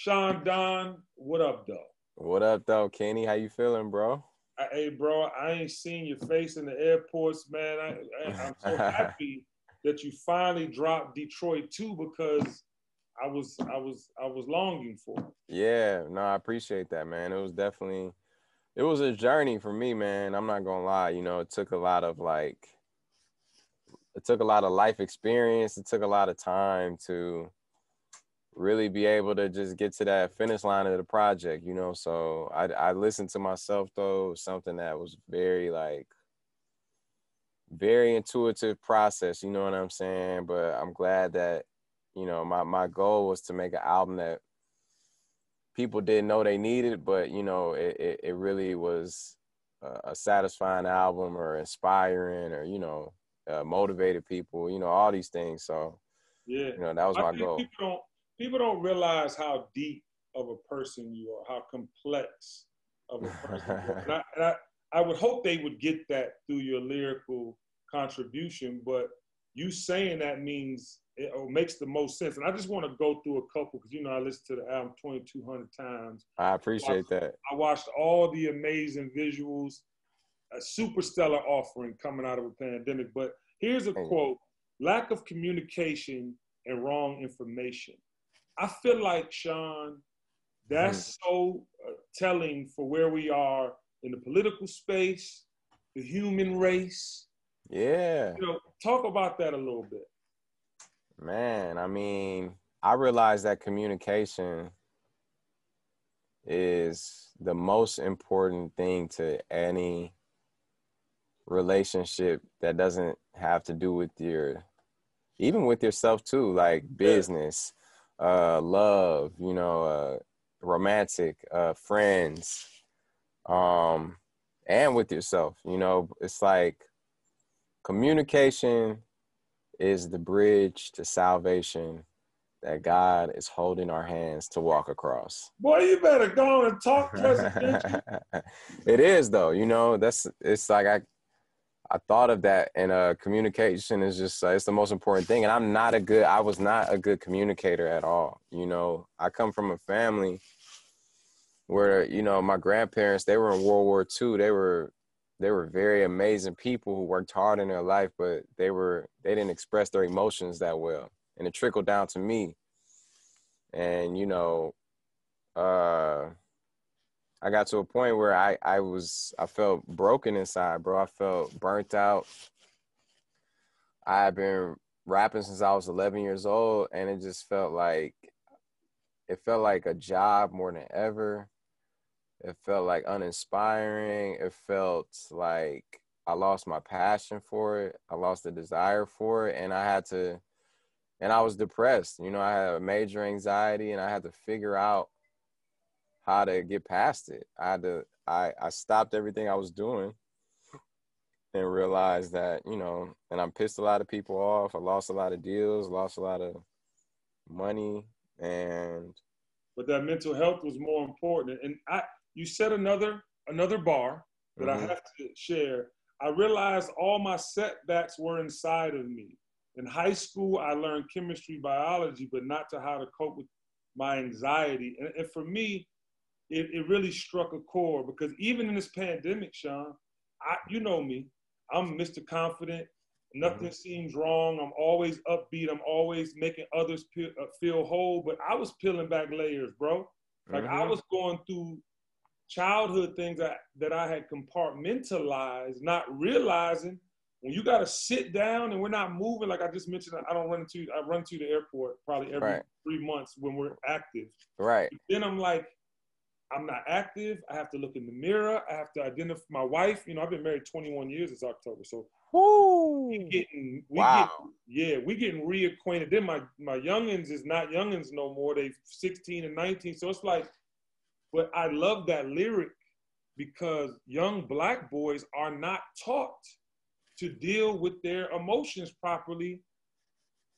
Sean Don, what up, though? What up, though, Kenny? How you feeling, bro? Hey, bro, I ain't seen your face in the airports, man. I'm so happy that you finally dropped Detroit too, because I was longing for it. Yeah, no, I appreciate that, man. It was a journey for me, man. I'm not gonna lie. It took a lot of life experience. It took a lot of time to really be able to just get to that finish line of the project, you know. So I listened to myself though, something that was very intuitive process, you know what I'm saying? But I'm glad that, my goal was to make an album that people didn't know they needed, but it really was a satisfying album or inspiring or, motivated people, all these things. So, Yeah, that was I my think goal. people don't realize how deep of a person you are, how complex of a person you are. And I would hope they would get that through your lyrical contribution, but you saying that means it makes the most sense. And I just want to go through a couple because I listened to the album 2,200 times. I I watched, appreciate that. I watched all the amazing visuals, a super stellar offering coming out of a pandemic. But here's a Thank you. quote: lack of communication and wrong information. I feel like, Sean, that's so telling for where we are in the political space, the human race. Yeah, Talk about that a little bit. man. I mean, I realized that communication is the most important thing to any relationship that doesn't have to do with even with yourself too, like Yeah. business, love, romantic, friends, um, and with yourself. It's like communication is the bridge to salvation that God is holding our hands to walk across. Boy, you better go on and talk presidential. It is though, it's like I thought of that, and communication is just it's the most important thing. And I was not a good communicator at all. I come from a family where my grandparents, they were in World War II. They were very amazing people who worked hard in their life, but they didn't express their emotions that well, and it trickled down to me. And uh, I got to a point where I felt broken inside, bro. I felt burnt out. I had been rapping since I was 11 years old, and it felt like a job more than ever. It felt like uninspiring. It felt like I lost my passion for it. I lost the desire for it, and I was depressed. I had a major anxiety, and I had to figure out how to get past it. I stopped everything I was doing and realized that, and I pissed a lot of people off. I lost a lot of deals, lost a lot of money, and But that mental health was more important. And you said another bar that I mm-hmm, have to share. I realized all my setbacks were inside of me. In high school, I learned chemistry, biology, but not to how to cope with my anxiety. And for me, it really struck a chord because even in this pandemic, Sean, you know me, I'm Mr. Confident. mm-hmm, Nothing seems wrong. I'm always upbeat. I'm always making others feel whole. But I was peeling back layers, bro. Like I mm-hmm. was going through childhood things that I had compartmentalized, not realizing when you got to sit down and we're not moving. Like I just mentioned, I run to the airport probably every Right, 3 months when we're active. right. But then I'm like, I'm not active. I have to look in the mirror. I have to identify my wife. I've been married 21 years this October. So we Woo! getting, we Wow. get, yeah, we getting reacquainted. Then my youngins is not youngins no more. They 16 and 19. So it's like, but I love that lyric because young Black boys are not taught to deal with their emotions properly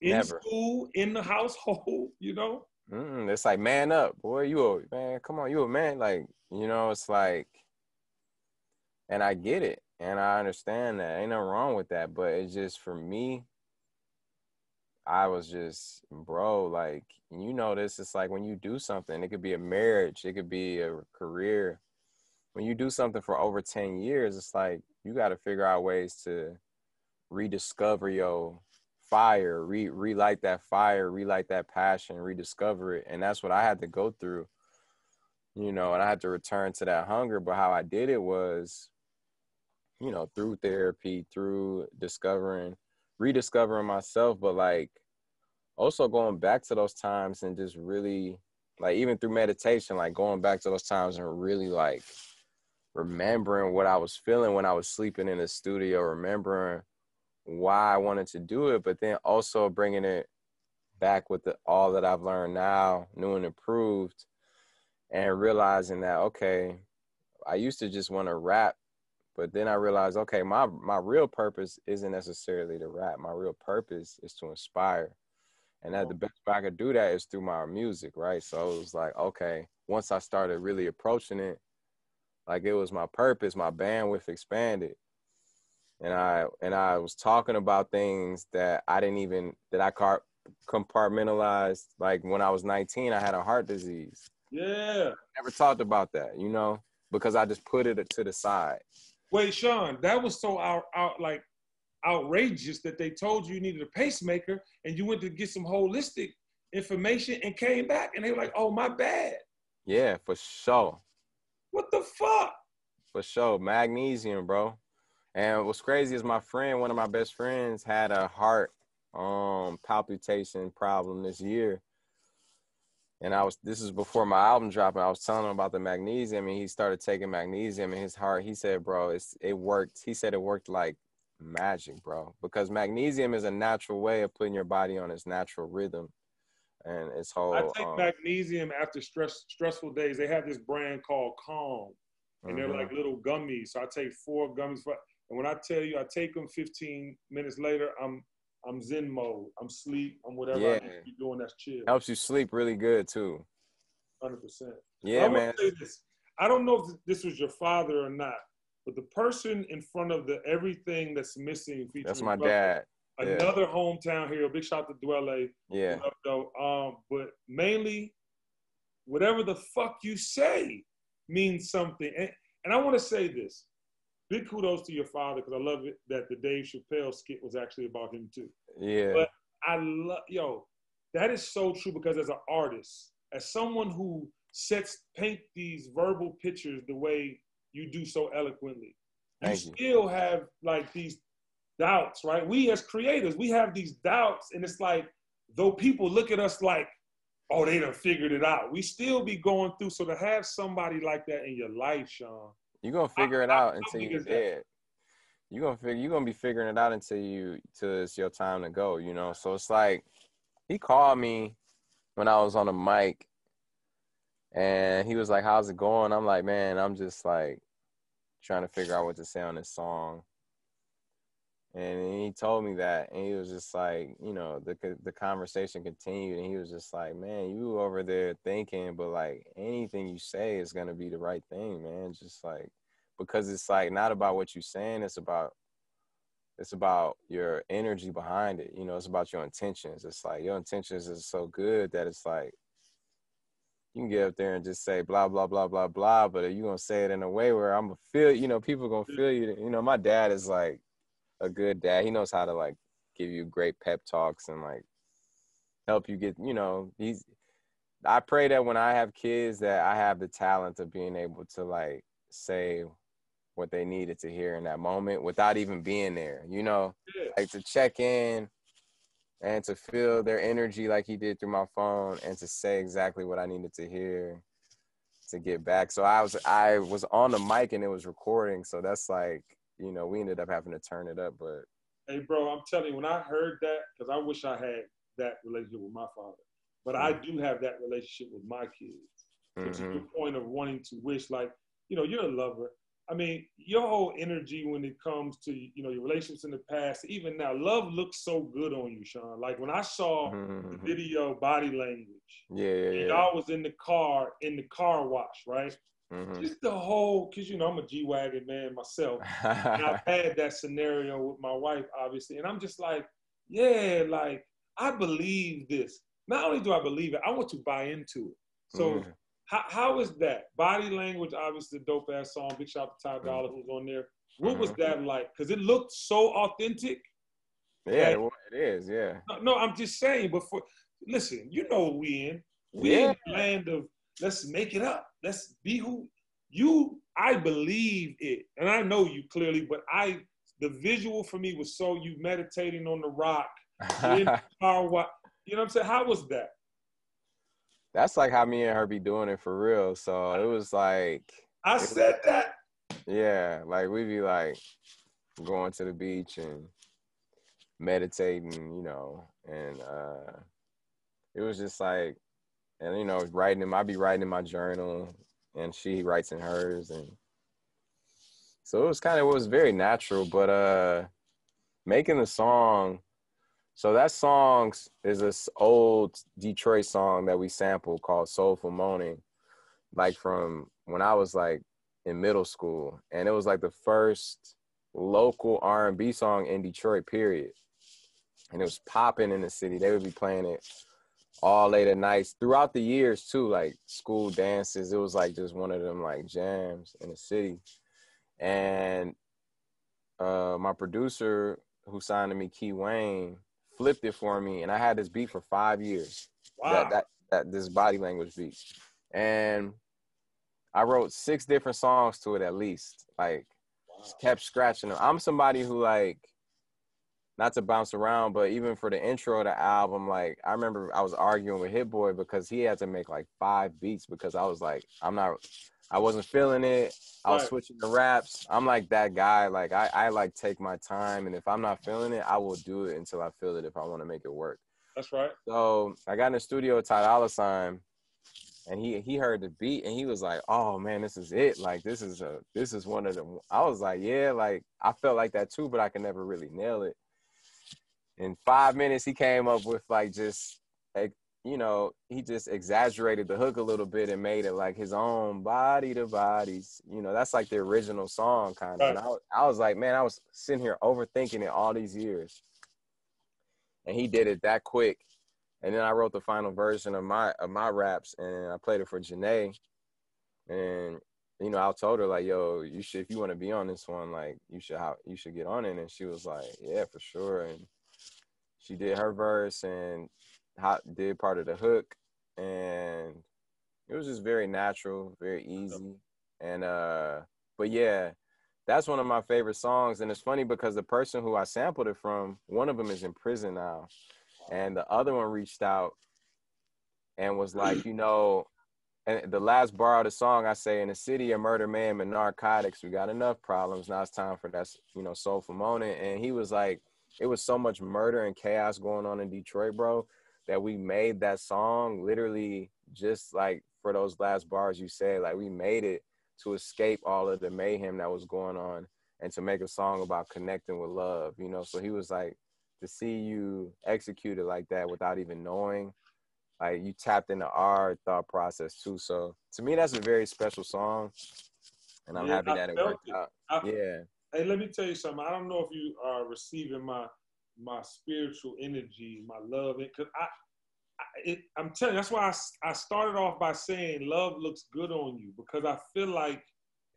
in Never. school, in the household. It's like, man up, boy. Man. Come on, you a man. Like, it's like, and I get it, and I understand that. Ain't nothing wrong with that, but it's just for me. I was just, bro, like, you know, this is like when you do something, it could be a marriage, it could be a career. When you do something for over 10 years, it's like you got to figure out ways to rediscover your fire, relight that fire, relight that passion, rediscover it. And that's what I had to go through, you know, and I had to return to that hunger. But how I did it was, you know, through therapy, through rediscovering myself, but like also going back to those times and just really, like, even through meditation, like going back to those times and really like remembering what I was feeling when I was sleeping in the studio, remembering why I wanted to do it, but then also bringing it back with all that I've learned now, new and improved, and realizing that, okay, I used to just want to rap, but then I realized, okay, my real purpose isn't necessarily to rap. My real purpose is to inspire. And that the best way I could do that is through my music, right? So it was like, okay, once I started really approaching it, like it was my purpose, my bandwidth expanded. And I was talking about things that I didn't even, that I compartmentalized. Like when I was 19, I had a heart disease. Yeah. Never talked about that, you know, because I just put it to the side. Wait, Sean, that was so like outrageous that they told you needed a pacemaker and you went to get some holistic information and came back and they were like, oh, my bad. Yeah, for sure. What the fuck? For sure. Magnesium, bro. And what's crazy is my friend, one of my best friends, had a heart palpitation problem this year. And this is before my album dropped, and I was telling him about the magnesium, and he started taking magnesium in his heart. He said, bro, it worked. He said it worked like magic, bro, because magnesium is a natural way of putting your body on its natural rhythm. And its whole I take magnesium after stressful days. They have this brand called Calm, and they're like little gummies. So I take 4 gummies and when I tell you I take them, 15 minutes later, I'm Zen mode. I'm sleep. I'm whatever I need to be doing that's chill. Helps you sleep really good too. 100%. Yeah, man. Say this. I don't know if this was your father or not, but the person in front of the Everything That's Missing featuring that's my dad. Another hometown hero. Big shout to Dwelle. Yeah. But mainly, whatever the fuck you say means something. And I want to say this. Big kudos to your father, because I love it that the Dave Chappelle skit was actually about him too. Yeah. But I love, that is so true, because as an artist, as someone who paint these verbal pictures the way you do so eloquently, you still have like these doubts, right? We as creators, we have these doubts, and it's like, though people look at us like, oh, they done figured it out, we still be going through. So to have somebody like that in your life, Sean, you're gonna figure it out until you're dead. You're gonna be figuring it out until it's your time to go, you know? So it's like, he called me when I was on a mic, and he was like, how's it going? I'm like, man, I'm just like trying to figure out what to say on this song. And he told me that, and he was just like, you know, the conversation continued, and he was just like, man, you over there thinking, but like anything you say is gonna be the right thing, man. Just like, because it's like not about what you're saying, it's about your energy behind it. You know, it's about your intentions. It's like your intentions is so good that it's like you can get up there and just say blah blah blah blah blah, but you're gonna say it in a way where I'm gonna feel, you know, people gonna feel you. You know, my dad is like a good dad. He knows how to like give you great pep talks and like help you get, you know, I pray that when I have kids that I have the talent of being able to like say what they needed to hear in that moment without even being there, you know, like to check in and to feel their energy like he did through my phone, and to say exactly what I needed to hear to get back. So I was on the mic and it was recording. So that's like, you know, we ended up having to turn it up, but. Hey, bro, I'm telling you, when I heard that, because I wish I had that relationship with my father, but I do have that relationship with my kids. So to your point of wanting to wish, like, you know, you're a lover. I mean, your whole energy when it comes to, you know, your relationships in the past, even now, love looks so good on you, Sean. Like when I saw the video Body Language, y'all was in the car wash, right? Just the whole, because, you know, I'm a G-Wagon man myself. And I've had that scenario with my wife, obviously. And I'm just like, yeah, like, I believe this. Not only do I believe it, I want to buy into it. So Mm. how is that? Body Language, obviously, dope ass song. Big shout out to Ty Mm. Dolla who's on there. What was Mm. that like? Because it looked so authentic. Yeah, That it is. Yeah. no, I'm just saying. But listen, you know what we in. We Yeah. in the land of let's make it up. Let's be who you. I believe it, and I know you clearly. But the visual for me was so you meditating on the rock. You're in the car. You know what I'm saying? How was that? That's like how me and her be doing it for real. So it was like, I said that. yeah, like we be like going to the beach and meditating, you know, and it was just like, and you know, I be writing in my journal, and she writes in hers, and so it was very natural. But making the song, so that song is this old Detroit song that we sampled called Soulful Moaning, like from when I was like in middle school, and it was like the first local R&B song in Detroit, period. And it was popping in the city. They would be playing it all late at nights throughout the years too, like school dances. It was like just one of them like jams in the city. And my producer who signed to me, Key Wayne, flipped it for me, and I had this beat for 5 years. Wow. That this Body Language beat, and I wrote 6 different songs to it at least. Like, kept scratching them. I'm somebody who like, not to bounce around, but even for the intro of the album, like I remember I was arguing with Hit Boy because he had to make like 5 beats because I was like, I wasn't feeling it. I was switching the raps. I'm like that guy. Like I like take my time, and if I'm not feeling it, I will do it until I feel it if I want to make it work. That's right. So I got in the studio with Ty Dolla $ign, and he heard the beat and he was like, "Oh man, this is it. Like this is one of them." I was like, "Yeah, like I felt like that too, but I could never really nail it." In 5 minutes, he came up with like just, you know, he just exaggerated the hook a little bit and made it like his own body to bodies. You know, that's like the original song kind of. Right. And I was like, man, I was sitting here overthinking it all these years. And he did it that quick. And then I wrote the final version of my raps, and I played it for Janae. And you know, I told her like, "Yo, you should, if you want to be on this one, like you should get on it." And she was like, "Yeah, for sure." And she did her verse and did part of the hook, and it was just very natural, very easy. And but yeah, that's one of my favorite songs. And it's funny because the person who I sampled it from, one of them is in prison now, and the other one reached out and was like, you know, and the last bar of the song, I say, "In the city of murder, mayhem, and narcotics, we got enough problems. Now it's time for that, you know, soulful moment." And he was like, it was so much murder and chaos going on in Detroit, bro, that we made that song literally just like for those last bars you said. Like we made it to escape all of the mayhem that was going on and to make a song about connecting with love, you know? So he was like, to see you execute it like that without even knowing, like you tapped into our thought process too. So to me, that's a very special song, and I'm happy that it worked out. Yeah. Hey, let me tell you something. I don't know if you are receiving my spiritual energy, my love, because I'm telling you, that's why I started off by saying love looks good on you, because I feel like,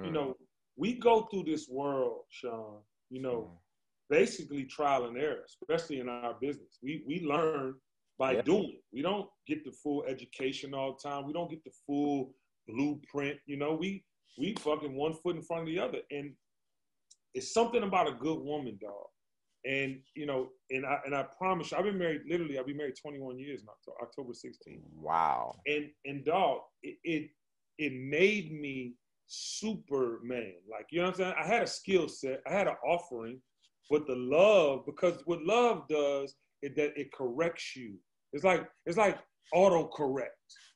you know, we go through this world, Sean, you know, basically trial and error, especially in our business. We learn by doing. We don't get the full education all the time. We don't get the full blueprint. You know, we fucking one foot in front of the other. And it's something about a good woman, dog. And you know, and I promise you, I'll be married 21 years now, October 16th. Wow. And dog, it made me Superman. Like, you know what I'm saying? I had a skill set, I had an offering, but the love, because what love does is that it corrects you. It's like autocorrect.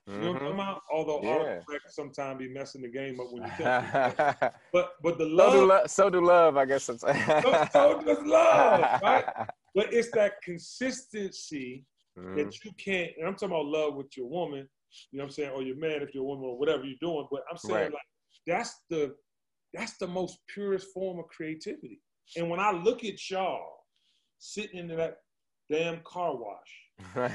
You know what I'm talking about? Although autocorrect sometimes be messing the game up when you think. But the love. So do love, I guess. So does love, right? But it's that consistency that you can't. And I'm talking about love with your woman. You know what I'm saying? Or your man, if you're a woman, or whatever you're doing. But I'm saying like that's the most purest form of creativity. And when I look at y'all sitting in that damn car wash. You know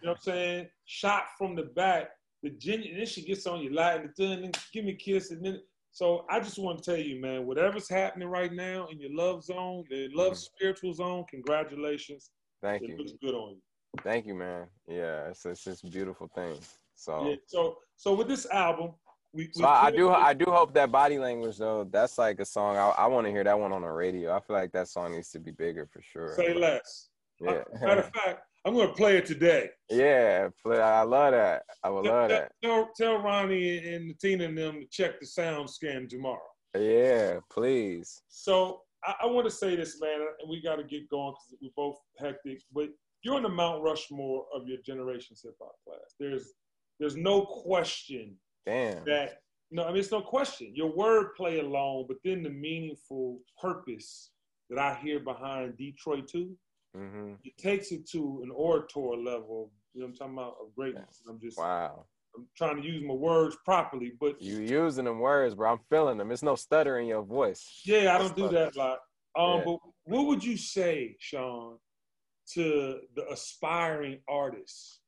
what I'm saying? Shot from the back, Virginia, and then she gets on your lap and then give me a kiss. And then, so I just want to tell you, man, whatever's happening right now in your love zone, the love spiritual zone, congratulations. Thank It you. looks good on you. Thank you, man. Yeah, it's just a beautiful thing. So yeah. So with this album, I do hope that Body Language though. That's like a song I want to hear that one on the radio. I feel like that song needs to be bigger for sure. Say less. Yeah. Matter of fact, I'm gonna play it today. Yeah, I love that. I would love that. Tell Ronnie and Tina and them to check the sound scan tomorrow. Yeah, please. So I want to say this, man, and we got to get going because we're both hectic. But you're in the Mount Rushmore of your generation's hip hop class. There's no question. Damn. That I mean, it's no question. Your wordplay alone, but then the meaningful purpose that I hear behind Detroit 2, it takes it to an orator level. You know what I'm talking about? Of greatness. I'm trying to use my words properly, but you using them words, bro. I'm feeling them. It's no stutter in your voice. Yeah, I don't do that a lot. But what would you say, Sean, to the aspiring artist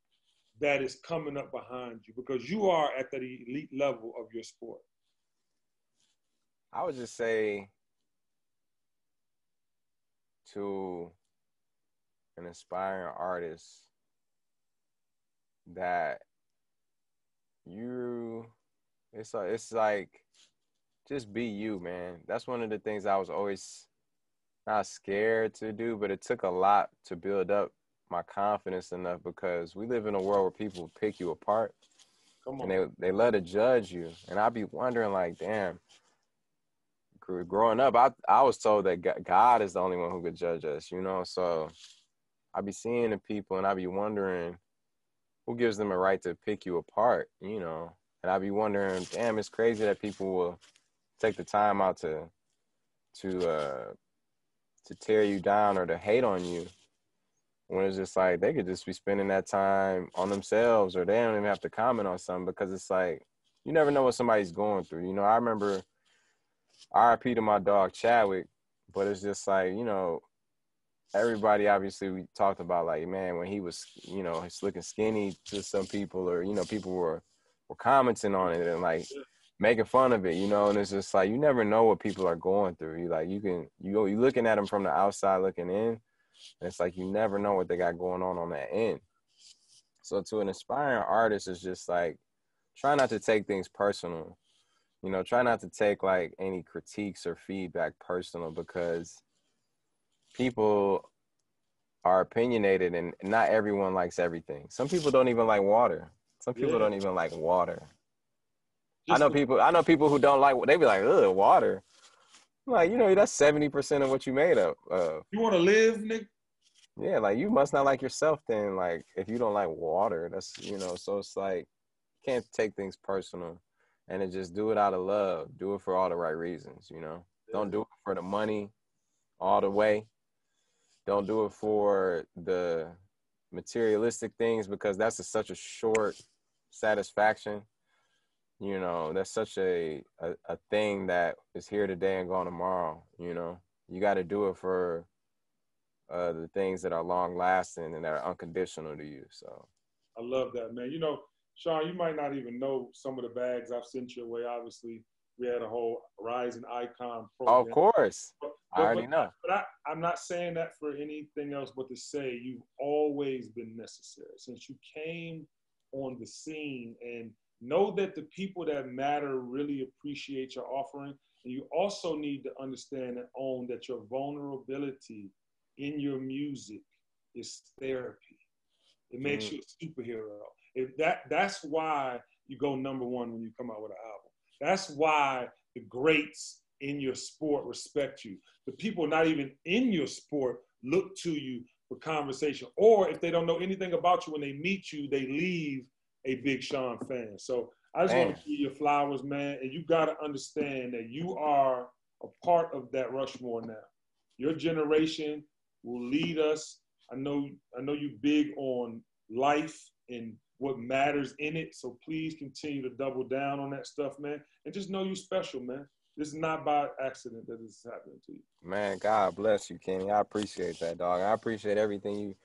that is coming up behind you? Because you are at the elite level of your sport. I would just say to an aspiring artist that it's like, just be you, man. That's one of the things I was always not scared to do, but it took a lot to build up my confidence enough, because we live in a world where people pick you apart. Come on. And they love to judge you. And I'd be wondering, like, damn, growing up, I was told that God is the only one who could judge us, you know? So I'd be seeing the people and I'd be wondering, who gives them a right to pick you apart, you know? And I'd be wondering, damn, it's crazy that people will take the time out to tear you down or to hate on you, when it's just like they could just be spending that time on themselves, or they don't even have to comment on something, because it's like, you never know what somebody's going through. You know, I remember RIP to my dog Chadwick, but it's just like, you know, everybody, obviously, we talked about, like, man, when he was, you know, he's looking skinny to some people, or, you know, people were commenting on it and like making fun of it, you know, and it's just like, you never know what people are going through. You like, you looking at them from the outside looking in, and it's like, you never know what they got going on that end. So to an aspiring artist, it's just like, try not to take things personal, you know, try not to take like any critiques or feedback personal, because people are opinionated and not everyone likes everything. Some people don't even like water. Some people don't even like water. I know people who don't like, they be like, ugh, water. I'm like, you know, that's 70% of what you made up of. You want to live, nigga? Yeah, like, you must not like yourself then, like, if you don't like water. That's, you know, so it's like, can't take things personal, and then just do it out of love. Do it for all the right reasons, you know? Don't do it for the money all the way. Don't do it for the materialistic things, because that's such a short satisfaction. You know, that's such a thing that is here today and gone tomorrow, you know? You got to do it for the things that are long lasting and that are unconditional to you. So I love that, man. You know, Sean, you might not even know some of the bags I've sent your way. Obviously, we had a whole Rising Icon program. Of course. I already know. But I'm not saying that for anything else but to say you've always been necessary since you came on the scene, and know that the people that matter really appreciate your offering. And you also need to understand and own that your vulnerability in your music is therapy. It makes you a superhero. That's why you go number one when you come out with an album. That's why the greats in your sport respect you. The people not even in your sport look to you for conversation. Or if they don't know anything about you, when they meet you, they leave a Big Sean fan. So I just want to give you your flowers, man. And you got to understand that you are a part of that Rushmore now. Your generation will lead us. I know you big on life and what matters in it. So please continue to double down on that stuff, man. And just know you're special, man. This is not by accident that this is happening to you. Man, God bless you, Kenny. I appreciate that, dog. I appreciate everything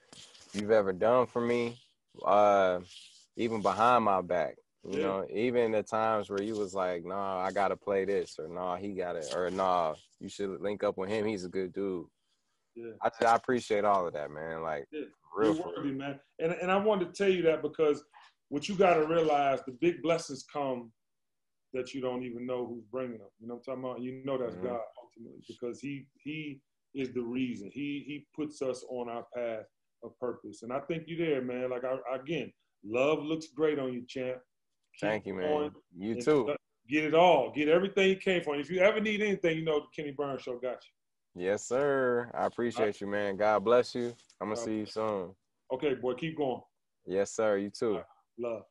you've ever done for me. Even behind my back. You know, even the times where you was like, nah, I gotta play this, or nah, he got it, or nah, you should link up with him. He's a good dude. Yeah. I appreciate all of that, man. Like, real You're worthy, man. And I wanted to tell you that because what you got to realize, the big blessings come that you don't even know who's bringing them. You know what I'm talking about? You know that's God ultimately, because he is the reason. He puts us on our path of purpose. And I think you're there, man. Like, again, love looks great on you, champ. Thank you, man. You too. Get it all. Get everything you came for. If you ever need anything, you know the Kenny Burns Show got you. Yes, sir. I appreciate you, man. God bless you. I'm going to see you soon. Okay, boy. Keep going. Yes, sir. You too. Love.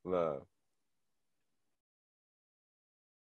Love.